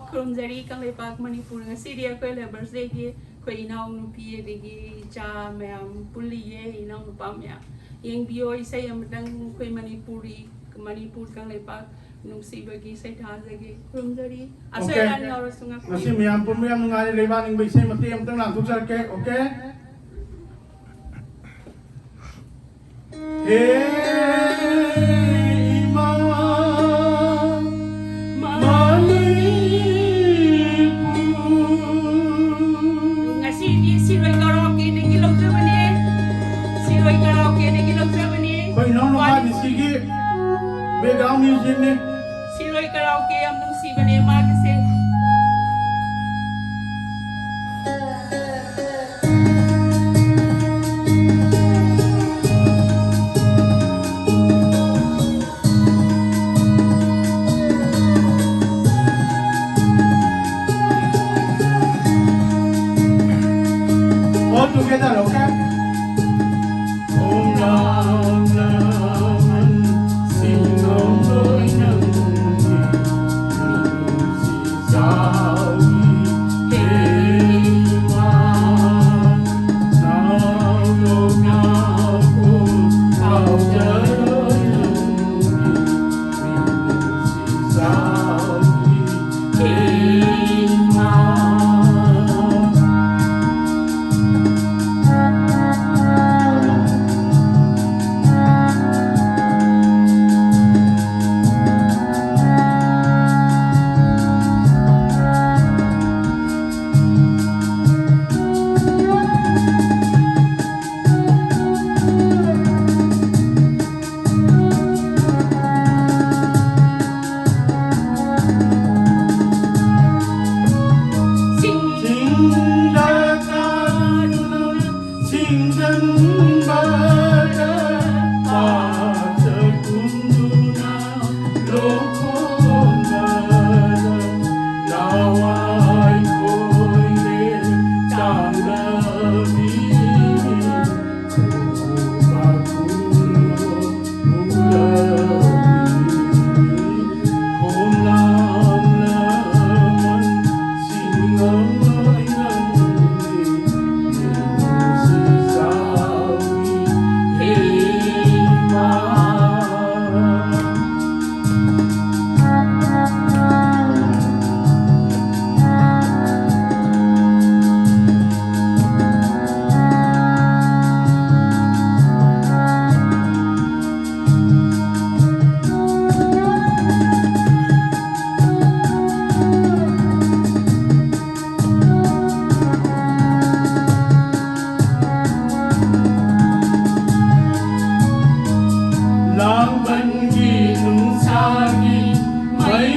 ꯈꯨꯔꯨꯝꯖꯔꯤ ꯀꯪꯂꯩꯄꯥꯛ ꯃꯅꯤꯄꯨꯔ ꯉꯁꯤꯗꯤ ꯑꯩꯈꯣꯏ ꯂꯦꯕꯔꯁ ꯗꯦꯒꯤ ꯑꯩꯈꯣꯏ ꯏꯅꯥꯎꯅꯨꯄꯤ ꯑꯗꯒꯤ ꯏꯆꯥ ꯃꯌꯥꯝ ꯄꯨꯜꯂꯤꯌꯦ ꯏꯅꯥꯎꯅꯨꯄꯥ ꯃꯌꯥꯝ ꯌꯦꯡꯕꯤꯌꯣ ꯏꯁꯩ ꯑꯃꯇꯪ ꯑꯩꯈꯣꯏ ꯃꯅꯤꯄꯨꯔ ꯀꯪꯂꯩꯄꯥꯛ ꯅꯨꯡꯁꯤꯕꯒꯤ ꯏꯁꯩ ꯊꯥꯖꯒꯦ ꯈꯨꯔꯨꯝꯖꯔꯤ ꯑꯁꯣꯏ ꯑꯔꯥꯟ ꯌꯥꯎꯔꯁꯨ ꯉꯥꯛꯄꯤꯌꯨ ꯉꯁꯤ ꯃꯌꯥꯝ ꯄꯨꯟꯕ ꯌꯥꯝ ꯅꯨꯡꯉꯥꯏꯔꯦ ꯂꯩꯕꯥꯛꯅꯤꯡꯕ ꯏꯁꯩ ꯃꯇꯦꯛ ꯑꯃꯇꯪ ꯂꯥꯟꯊꯣꯛꯆꯔꯛꯀꯦ ꯑꯣꯀꯦ ꯍꯦ ꯏꯃꯥ ngasi siroi karaoke degi lojabane siroi karaoke degi lojabane koi no no ma nisigi background music ne siroi karaoke am nungsibane magse all together okay Hai